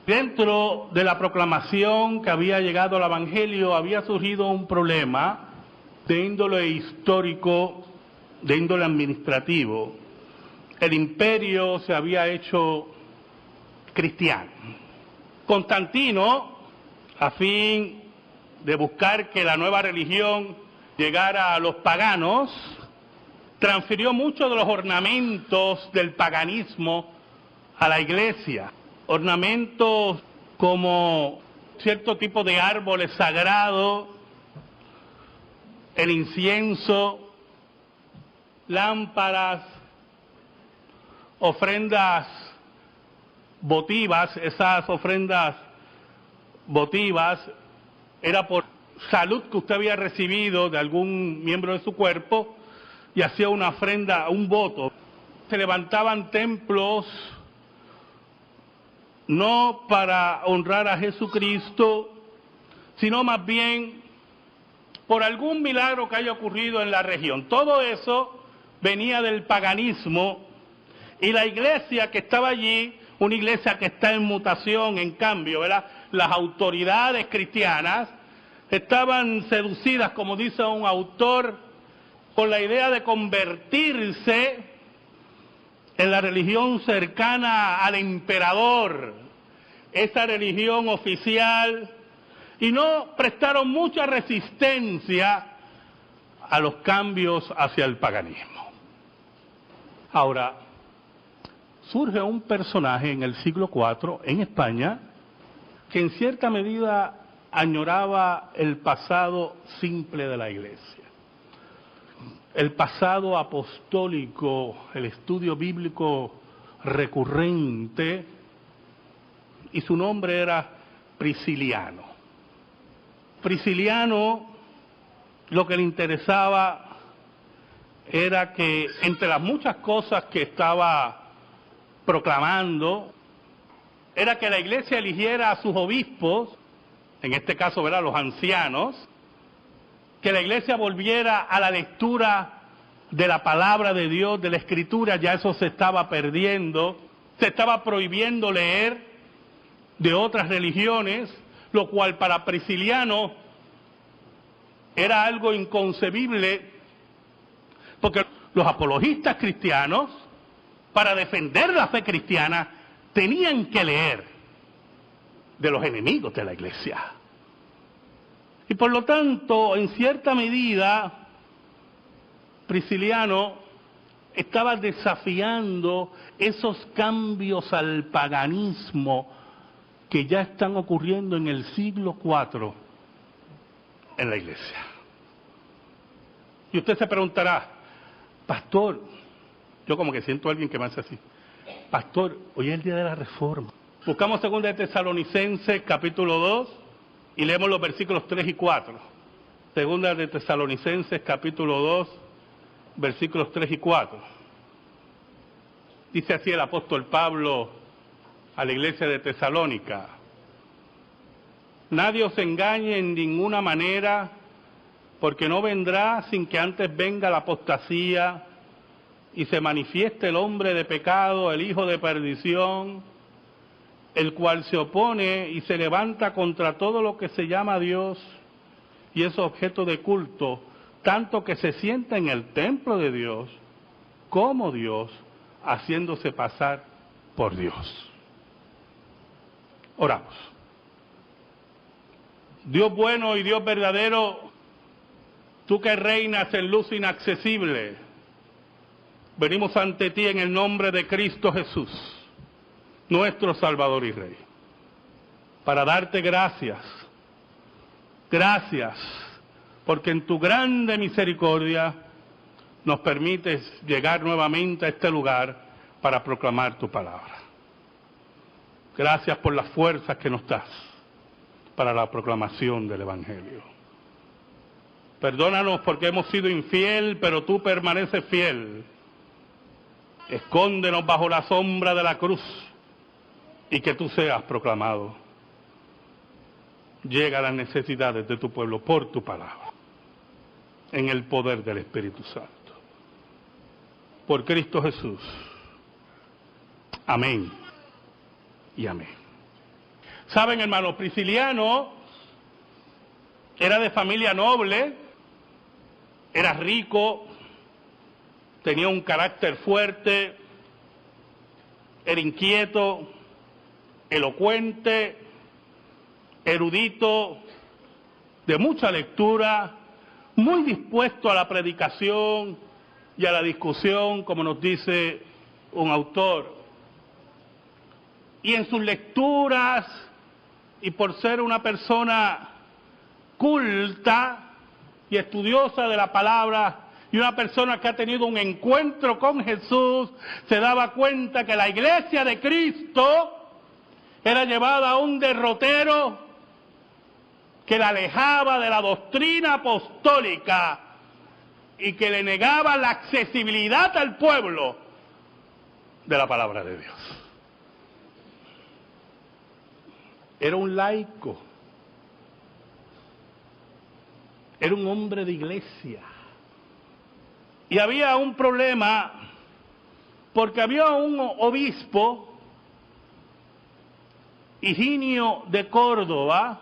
Dentro de la proclamación que había llegado al Evangelio había surgido un problema de índole histórico, de índole administrativo. El imperio se había hecho cristiano. Constantino, a fin de buscar que la nueva religión llegara a los paganos, transfirió muchos de los ornamentos del paganismo a la iglesia. Ornamentos como cierto tipo de árboles sagrados, el incienso, lámparas, ofrendas votivas. Esas ofrendas votivas era por salud que usted había recibido de algún miembro de su cuerpo y hacía una ofrenda, un voto. Se levantaban templos no para honrar a Jesucristo, sino más bien por algún milagro que haya ocurrido en la región. Todo eso venía del paganismo, y la iglesia que estaba allí, una iglesia que está en mutación, en cambio, ¿verdad? Las autoridades cristianas estaban seducidas, como dice un autor, con la idea de convertirse en la religión cercana al emperador, esa religión oficial, y no prestaron mucha resistencia a los cambios hacia el paganismo. Ahora, surge un personaje en el siglo IV en España que en cierta medida añoraba el pasado simple de la iglesia, el pasado apostólico, el estudio bíblico recurrente, y su nombre era Prisciliano. Prisciliano, lo que le interesaba era que entre las muchas cosas que estaba proclamando, era que la iglesia eligiera a sus obispos, en este caso, ¿verdad?, los ancianos, que la iglesia volviera a la lectura de la palabra de Dios, de la Escritura. Ya eso se estaba perdiendo, se estaba prohibiendo leer de otras religiones, lo cual para Prisciliano era algo inconcebible, porque los apologistas cristianos, para defender la fe cristiana, tenían que leer de los enemigos de la iglesia. Y por lo tanto, en cierta medida, Prisciliano estaba desafiando esos cambios al paganismo que ya están ocurriendo en el siglo IV en la iglesia. Y usted se preguntará, pastor, yo como que siento a alguien que me hace así, pastor, hoy es el día de la Reforma. Buscamos 2 de Tesalonicenses capítulo 2 y leemos los versículos 3 y 4. 2 de Tesalonicenses capítulo 2, versículos 3 y 4. Dice así el apóstol Pablo a la iglesia de Tesalónica: nadie os engañe en ninguna manera, porque no vendrá sin que antes venga la apostasía y se manifieste el hombre de pecado, el hijo de perdición, el cual se opone y se levanta contra todo lo que se llama Dios y es objeto de culto, tanto que se sienta en el templo de Dios como Dios, haciéndose pasar por Dios. Oramos. Dios bueno y Dios verdadero, tú que reinas en luz inaccesible, venimos ante ti en el nombre de Cristo Jesús, nuestro Salvador y Rey, para darte gracias. Gracias, porque en tu grande misericordia nos permites llegar nuevamente a este lugar para proclamar tu palabra. Gracias por las fuerzas que nos das para la proclamación del Evangelio. Perdónanos porque hemos sido infiel, pero tú permaneces fiel. Escóndenos bajo la sombra de la cruz y que tú seas proclamado. Llega a las necesidades de tu pueblo por tu palabra, en el poder del Espíritu Santo. Por Cristo Jesús. Amén y amén. Saben, hermano, Prisciliano era de familia noble, era rico, tenía un carácter fuerte, era inquieto, elocuente, erudito, de mucha lectura, muy dispuesto a la predicación y a la discusión, como nos dice un autor. Y en sus lecturas, y por ser una persona culta y estudiosa de la palabra, y una persona que ha tenido un encuentro con Jesús, se daba cuenta que la iglesia de Cristo era llevada a un derrotero que la alejaba de la doctrina apostólica y que le negaba la accesibilidad al pueblo de la palabra de Dios. Era un laico, era un hombre de iglesia. Y había un problema, porque había un obispo, Higinio de Córdoba,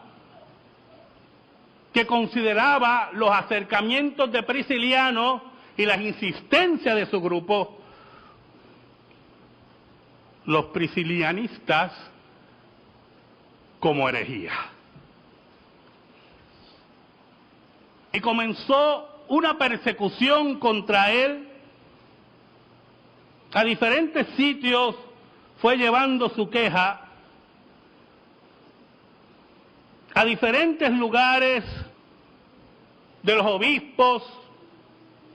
que consideraba los acercamientos de Prisciliano y las insistencias de su grupo, los priscilianistas, como herejía. Y comenzó una persecución contra él. A diferentes sitios fue llevando su queja, a diferentes lugares de los obispos,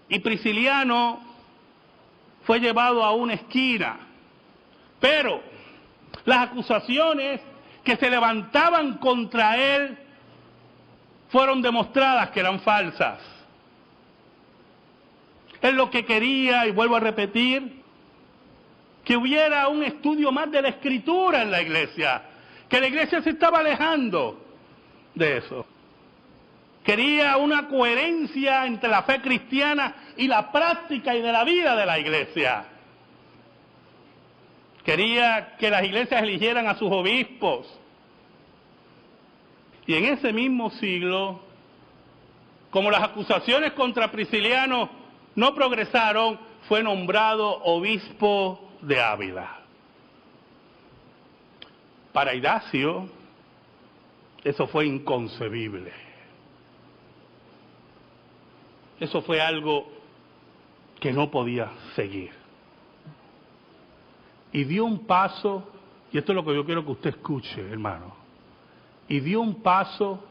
y Prisciliano fue llevado a una esquina. Pero las acusaciones que se levantaban contra él fueron demostradas que eran falsas. Él lo que quería, y vuelvo a repetir, que hubiera un estudio más de la Escritura en la iglesia, que la iglesia se estaba alejando de eso. Quería una coherencia entre la fe cristiana y la práctica y de la vida de la iglesia. Quería que las iglesias eligieran a sus obispos. Y en ese mismo siglo, como las acusaciones contra Prisciliano no progresaron, fue nombrado obispo de Ávila. Para Idacio, eso fue inconcebible. Eso fue algo que no podía seguir. Y dio un paso, y esto es lo que yo quiero que usted escuche, hermano, y dio un paso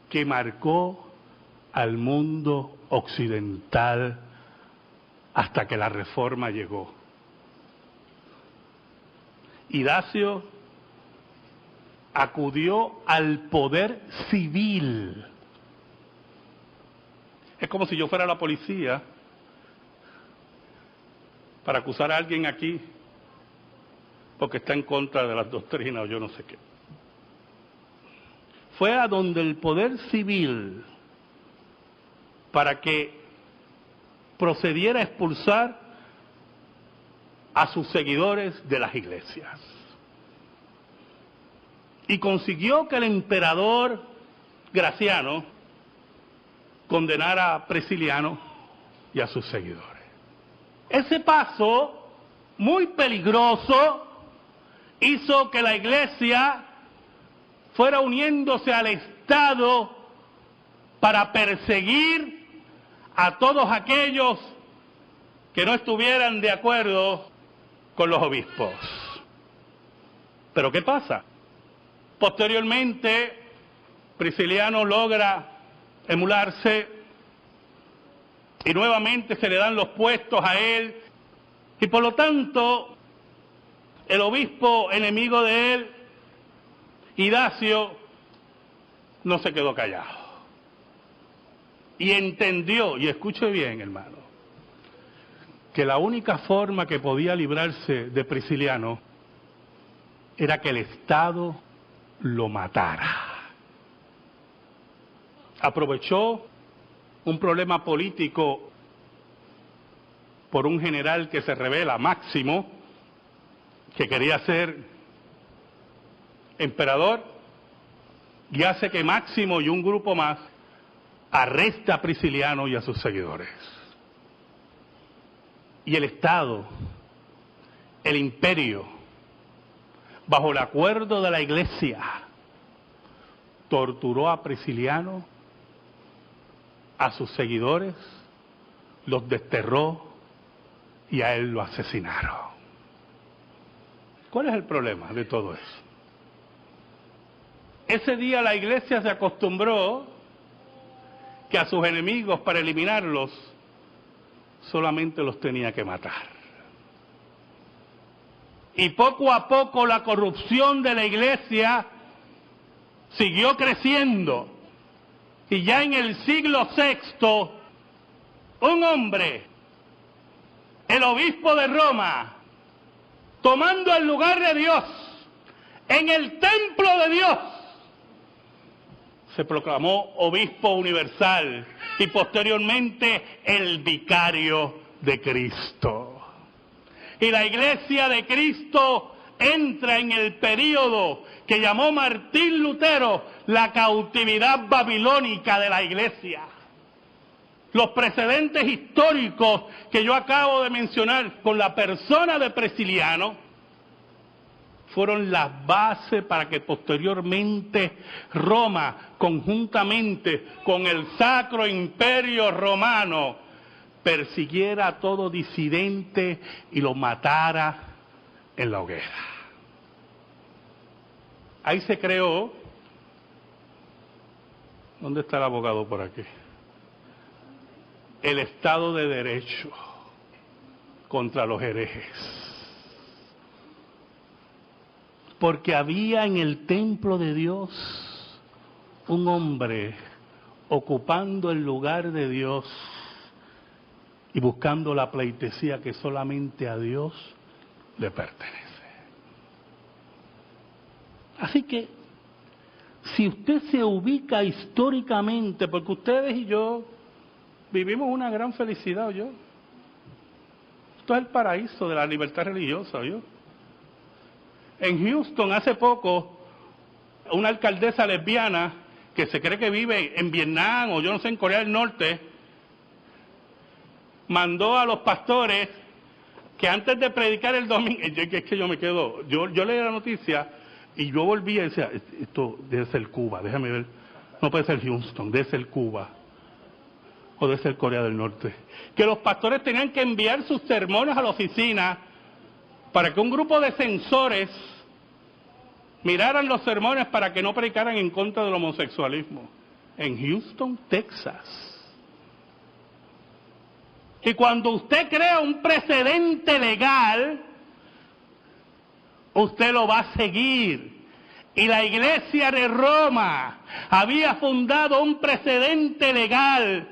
que marcó al mundo occidental hasta que la Reforma llegó. Idacio acudió al poder civil. Es como si yo fuera la policía para acusar a alguien aquí porque está en contra de las doctrinas o yo no sé qué. Fue a donde el poder civil para que procediera a expulsar a sus seguidores de las iglesias. Y consiguió que el emperador Graciano condenara a Prisciliano y a sus seguidores. Ese paso, muy peligroso, hizo que la iglesia fuera uniéndose al Estado para perseguir a todos aquellos que no estuvieran de acuerdo con los obispos. Pero ¿qué pasa? Posteriormente, Prisciliano logra emularse y nuevamente se le dan los puestos a él, y por lo tanto el obispo enemigo de él, Idacio, no se quedó callado y entendió, y escuche bien, hermano, que la única forma que podía librarse de Prisciliano era que el Estado lo matara. Aprovechó un problema político por un general que se revela, Máximo, que quería hacer emperador y hace que Máximo y un grupo más arresta a Prisciliano y a sus seguidores. Y el Estado, el imperio, bajo el acuerdo de la Iglesia, torturó a Prisciliano, a sus seguidores, los desterró y a él lo asesinaron. ¿Cuál es el problema de todo eso? Ese día la Iglesia se acostumbró que a sus enemigos, para eliminarlos, solamente los tenía que matar. Y poco a poco la corrupción de la Iglesia siguió creciendo. Y ya en el siglo VI, un hombre, el obispo de Roma, tomando el lugar de Dios, en el templo de Dios, se proclamó obispo universal y posteriormente el vicario de Cristo. Y la Iglesia de Cristo entra en el período que llamó Martín Lutero la cautividad babilónica de la Iglesia. Los precedentes históricos que yo acabo de mencionar con la persona de Prisciliano fueron las bases para que posteriormente Roma, conjuntamente con el Sacro Imperio Romano, persiguiera a todo disidente y lo matara en la hoguera. Ahí se creó, ¿dónde está el abogado por aquí? El Estado de Derecho contra los herejes. Porque había en el templo de Dios un hombre ocupando el lugar de Dios y buscando la pleitesía que solamente a Dios le pertenece. Así que, si usted se ubica históricamente, porque ustedes y yo vivimos una gran felicidad, ¿oyó? Esto es el paraíso de la libertad religiosa, ¿oyó? En Houston, hace poco, una alcaldesa lesbiana que se cree que vive en Vietnam o yo no sé, en Corea del Norte, mandó a los pastores que antes de predicar el domingo, es que yo me quedo, yo leí la noticia y yo volví y decía, esto debe ser Cuba, déjame ver, no puede ser Houston, debe ser Cuba o debe ser Corea del Norte, que los pastores tenían que enviar sus sermones a la oficina para que un grupo de censores miraran los sermones para que no predicaran en contra del homosexualismo. En Houston, Texas. Y cuando usted crea un precedente legal, usted lo va a seguir. Y la Iglesia de Roma había fundado un precedente legal.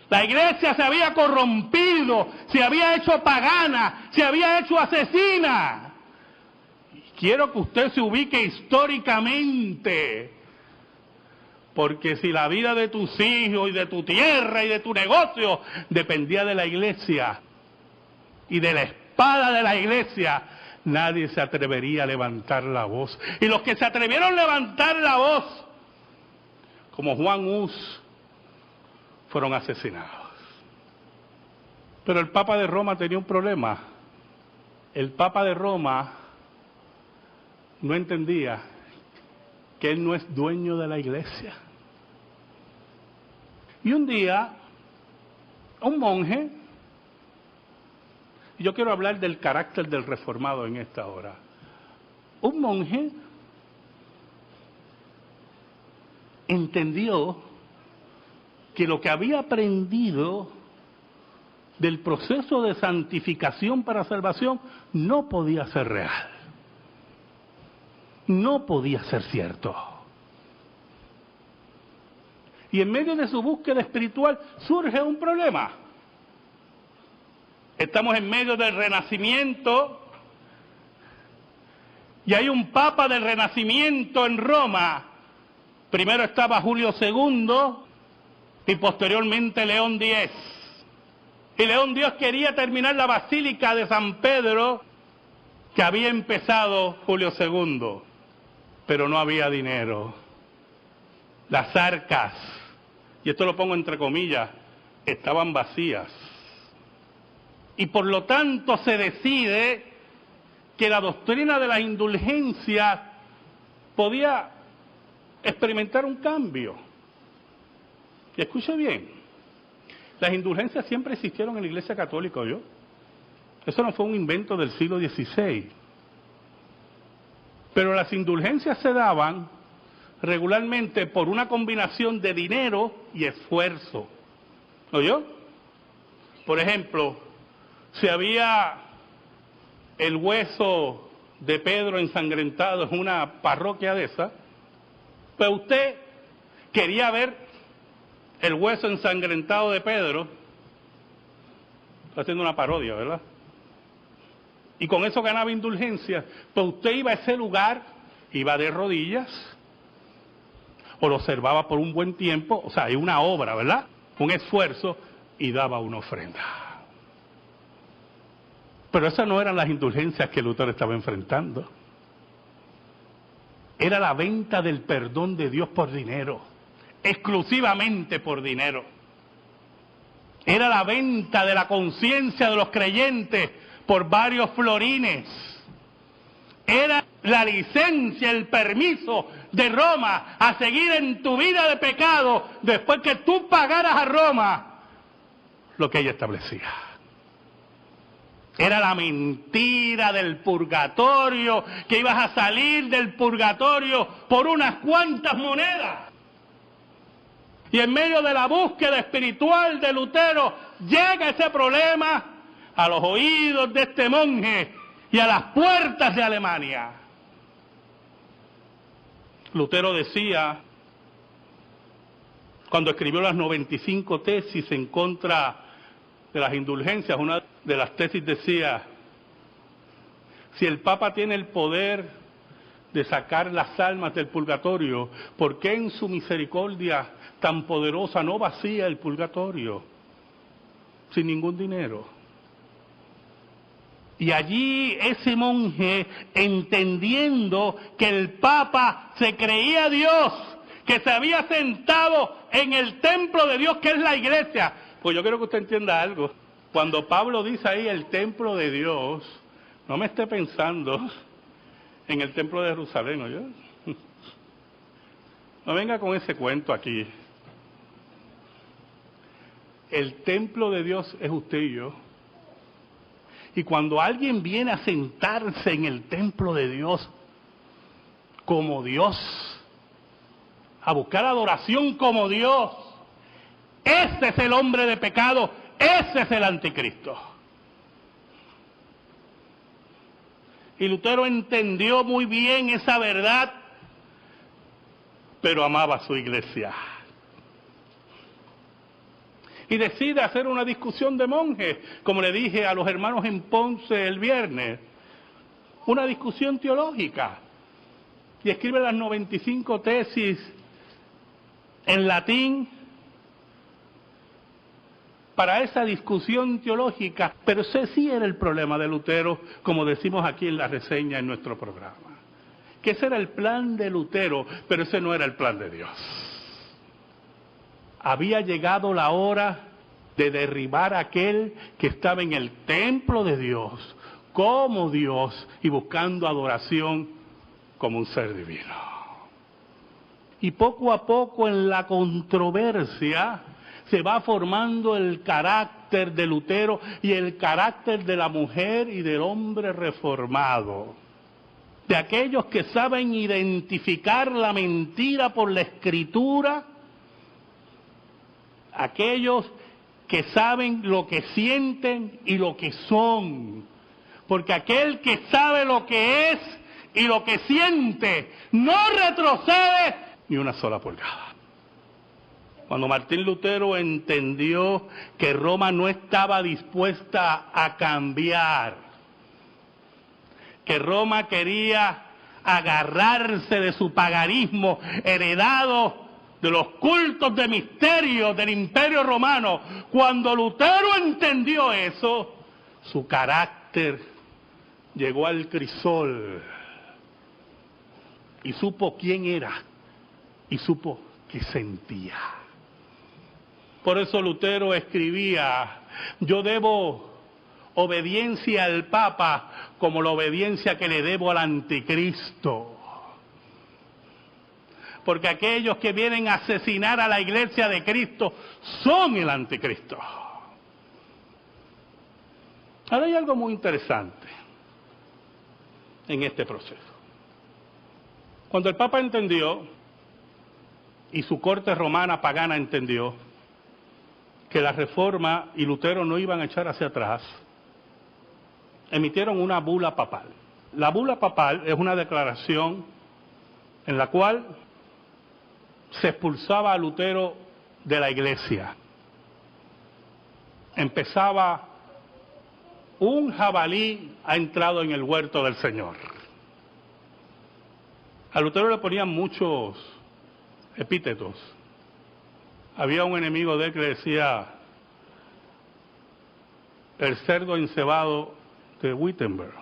La Iglesia se había corrompido, se había hecho pagana, se había hecho asesina. Quiero que usted se ubique históricamente, porque si la vida de tus hijos y de tu tierra y de tu negocio dependía de la Iglesia y de la espada de la Iglesia, nadie se atrevería a levantar la voz. Y los que se atrevieron a levantar la voz, como Juan Hus, fueron asesinados. Pero el Papa de Roma tenía un problema. El Papa de Roma no entendía que él no es dueño de la Iglesia. Y un día, un monje, y yo quiero hablar del carácter del reformado en esta hora, un monje entendió que lo que había aprendido del proceso de santificación para salvación no podía ser real. No podía ser cierto. Y en medio de su búsqueda espiritual surge un problema. Estamos en medio del Renacimiento y hay un Papa del Renacimiento en Roma. Primero estaba Julio II y posteriormente León X. Y León X quería terminar la Basílica de San Pedro que había empezado Julio II. pero no había dinero. Las arcas, y esto lo pongo entre comillas, estaban vacías. Y por lo tanto se decide que la doctrina de las indulgencias podía experimentar un cambio. Y escuche bien, las indulgencias siempre existieron en la Iglesia Católica, ¿oyó? Eso no fue un invento del siglo XVI. Pero las indulgencias se daban regularmente por una combinación de dinero y esfuerzo. ¿Oyó? Por ejemplo, si había el hueso de Pedro ensangrentado en una parroquia de esa, pues usted quería ver el hueso ensangrentado de Pedro, está haciendo una parodia, ¿verdad? Y con eso ganaba indulgencia, pues usted iba a ese lugar, iba de rodillas, o lo observaba por un buen tiempo, o sea, hay una obra, ¿verdad? Un esfuerzo, y daba una ofrenda. Pero esas no eran las indulgencias que Lutero estaba enfrentando. Era la venta del perdón de Dios por dinero, exclusivamente por dinero. Era la venta de la conciencia de los creyentes por varios florines. Era la licencia, el permiso de Roma a seguir en tu vida de pecado después que tú pagaras a Roma lo que ella establecía. Era la mentira del purgatorio, que ibas a salir del purgatorio por unas cuantas monedas. Y en medio de la búsqueda espiritual de Lutero, llega ese problema a los oídos de este monje y a las puertas de Alemania. Lutero decía, cuando escribió las 95 tesis en contra de las indulgencias, una de las tesis decía, si el Papa tiene el poder de sacar las almas del purgatorio, ¿por qué en su misericordia tan poderosa no vacía el purgatorio sin ningún dinero? Y allí ese monje, entendiendo que el Papa se creía Dios, que se había sentado en el templo de Dios, que es la iglesia. Pues yo quiero que usted entienda algo. Cuando Pablo dice ahí el templo de Dios, no me esté pensando en el templo de Jerusalén, ¿no? No venga con ese cuento aquí. El templo de Dios es usted y yo. Y cuando alguien viene a sentarse en el templo de Dios como Dios, a buscar adoración como Dios, ese es el hombre de pecado, ese es el anticristo. Y Lutero entendió muy bien esa verdad, pero amaba a su iglesia. Y decide hacer una discusión de monjes, como le dije a los hermanos en Ponce el viernes, una discusión teológica. Y escribe las 95 tesis en latín para esa discusión teológica. Pero ese sí era el problema de Lutero, como decimos aquí en la reseña en nuestro programa. Que ese era el plan de Lutero, pero ese no era el plan de Dios. Había llegado la hora de derribar a aquel que estaba en el templo de Dios, como Dios, y buscando adoración como un ser divino. Y poco a poco en la controversia se va formando el carácter de Lutero y el carácter de la mujer y del hombre reformado. De aquellos que saben identificar la mentira por la Escritura, aquellos que saben lo que sienten y lo que son. Porque aquel que sabe lo que es y lo que siente no retrocede ni una sola pulgada. Cuando Martín Lutero entendió que Roma no estaba dispuesta a cambiar, que Roma quería agarrarse de su paganismo heredado de los cultos de misterio del Imperio Romano, cuando Lutero entendió eso, su carácter llegó al crisol y supo quién era y supo qué sentía. Por eso Lutero escribía: yo debo obediencia al Papa como la obediencia que le debo al Anticristo. Porque aquellos que vienen a asesinar a la iglesia de Cristo son el Anticristo. Ahora hay algo muy interesante en este proceso. Cuando el Papa entendió, y su corte romana pagana entendió, que la Reforma y Lutero no iban a echar hacia atrás, emitieron una bula papal. La bula papal es una declaración en la cual se expulsaba a Lutero de la iglesia. Empezaba: un jabalí ha entrado en el huerto del Señor. A Lutero le ponían muchos epítetos. Había un enemigo de él que le decía el cerdo encebado de Wittenberg.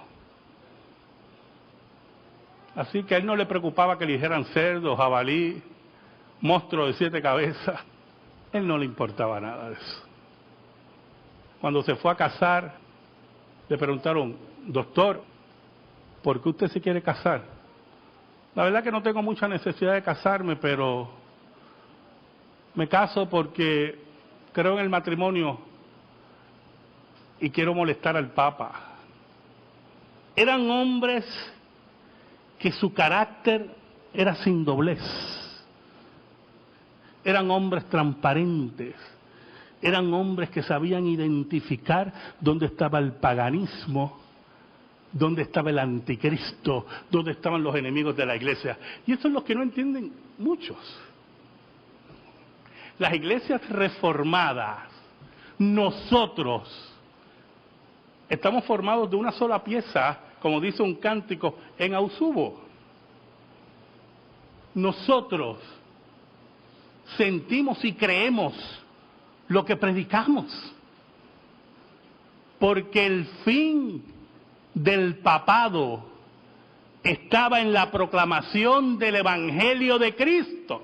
Así que a él no le preocupaba que le dijeran cerdo, jabalí, monstruo de 7 cabezas. A él no le importaba nada de eso. Cuando se fue a casar, le preguntaron: doctor, ¿por qué usted se quiere casar? La verdad que no tengo mucha necesidad de casarme, pero me caso porque creo en el matrimonio y quiero molestar al Papa. Eran hombres que su carácter era sin doblez. Eran hombres transparentes. Eran hombres que sabían identificar dónde estaba el paganismo, dónde estaba el anticristo, dónde estaban los enemigos de la iglesia. Y eso es lo que no entienden muchos. Las iglesias reformadas, nosotros, estamos formados de una sola pieza, como dice un cántico, en ausubo. Nosotros sentimos y creemos lo que predicamos, porque el fin del papado estaba en la proclamación del Evangelio de Cristo.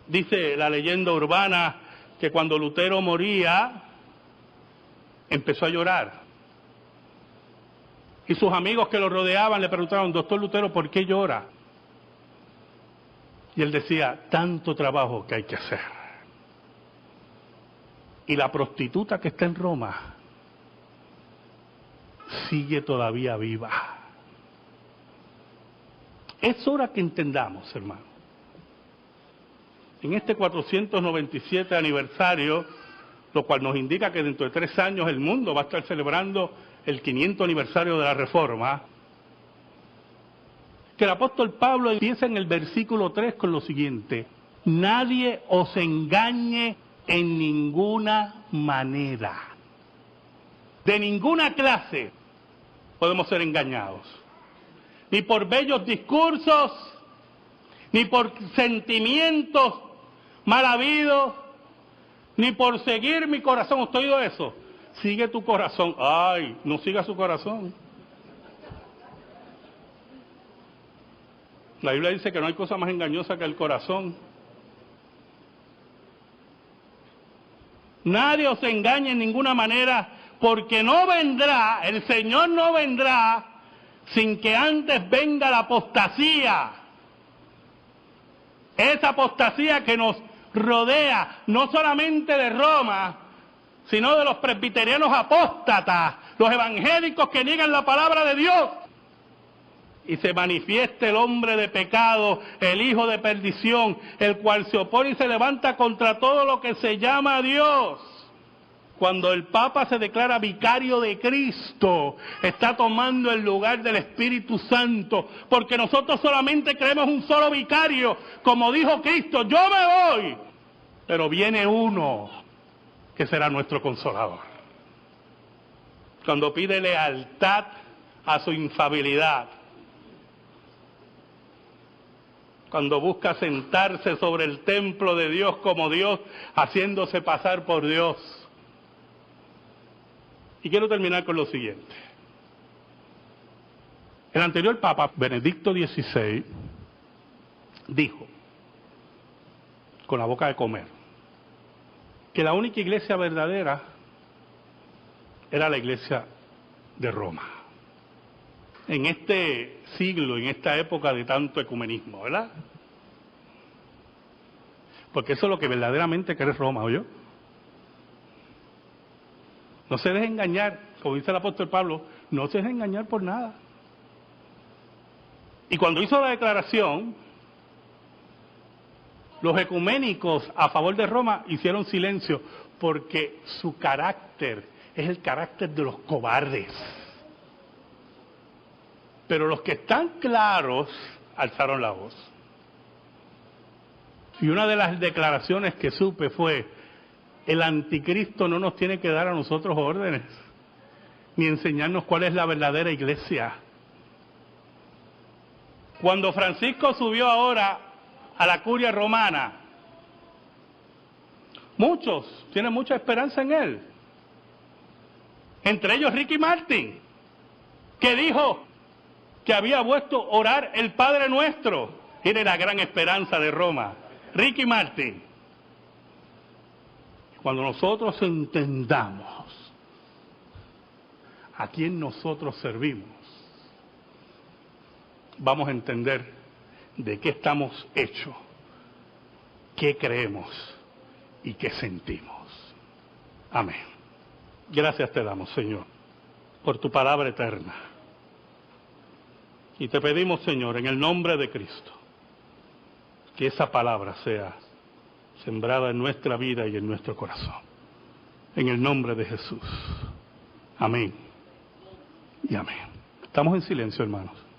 Dice la leyenda urbana que cuando Lutero moría, empezó a llorar. Y sus amigos que lo rodeaban le preguntaron: doctor Lutero, ¿por qué llora? Y él decía: tanto trabajo que hay que hacer. Y la prostituta que está en Roma sigue todavía viva. Es hora que entendamos, hermano. En este 497 aniversario, lo cual nos indica que dentro de 3 años el mundo va a estar celebrando el 500 aniversario de la Reforma, que el apóstol Pablo empieza en el versículo 3 con lo siguiente: nadie os engañe en ninguna manera. De ninguna clase podemos ser engañados. Ni por bellos discursos, ni por sentimientos mal habidos, ni por seguir mi corazón. ¿Usted ha oído eso? Sigue tu corazón. Ay, no siga su corazón. La Biblia dice que no hay cosa más engañosa que el corazón. Nadie os engañe en ninguna manera, porque no vendrá, el Señor no vendrá sin que antes venga la apostasía. Esa apostasía que nos rodea, no solamente de Roma, sino de los presbiterianos apóstatas, los evangélicos que niegan la palabra de Dios. Y se manifieste el hombre de pecado, el hijo de perdición, el cual se opone y se levanta contra todo lo que se llama Dios. Cuando el Papa se declara vicario de Cristo, está tomando el lugar del Espíritu Santo, porque nosotros solamente creemos un solo vicario, como dijo Cristo: yo me voy, pero viene uno que será nuestro consolador. Cuando pide lealtad a su infabilidad, cuando busca sentarse sobre el templo de Dios como Dios, haciéndose pasar por Dios. Y quiero terminar con lo siguiente. El anterior Papa, Benedicto XVI, dijo, con la boca de comer, que la única iglesia verdadera era la iglesia de Roma. En este siglo, en esta época de tanto ecumenismo, ¿verdad? Porque eso es lo que verdaderamente quiere Roma, ¿oyó? No se deje engañar, como dice el apóstol Pablo, no se deje engañar por nada. Y cuando hizo la declaración, los ecuménicos a favor de Roma hicieron silencio, porque su carácter es el carácter de los cobardes. Pero los que están claros alzaron la voz. Y una de las declaraciones que supe fue: el anticristo no nos tiene que dar a nosotros órdenes, ni enseñarnos cuál es la verdadera iglesia. Cuando Francisco subió ahora a la curia romana, muchos tienen mucha esperanza en él. Entre ellos Ricky Martin, que dijo que había vuelto a orar el Padre Nuestro. Tiene la gran esperanza de Roma. Ricky Martin. Cuando nosotros entendamos a quién nosotros servimos, vamos a entender de qué estamos hechos, qué creemos y qué sentimos. Amén. Gracias te damos, Señor, por tu palabra eterna. Y te pedimos, Señor, en el nombre de Cristo, que esa palabra sea sembrada en nuestra vida y en nuestro corazón. En el nombre de Jesús. Amén. Y amén. Estamos en silencio, hermanos.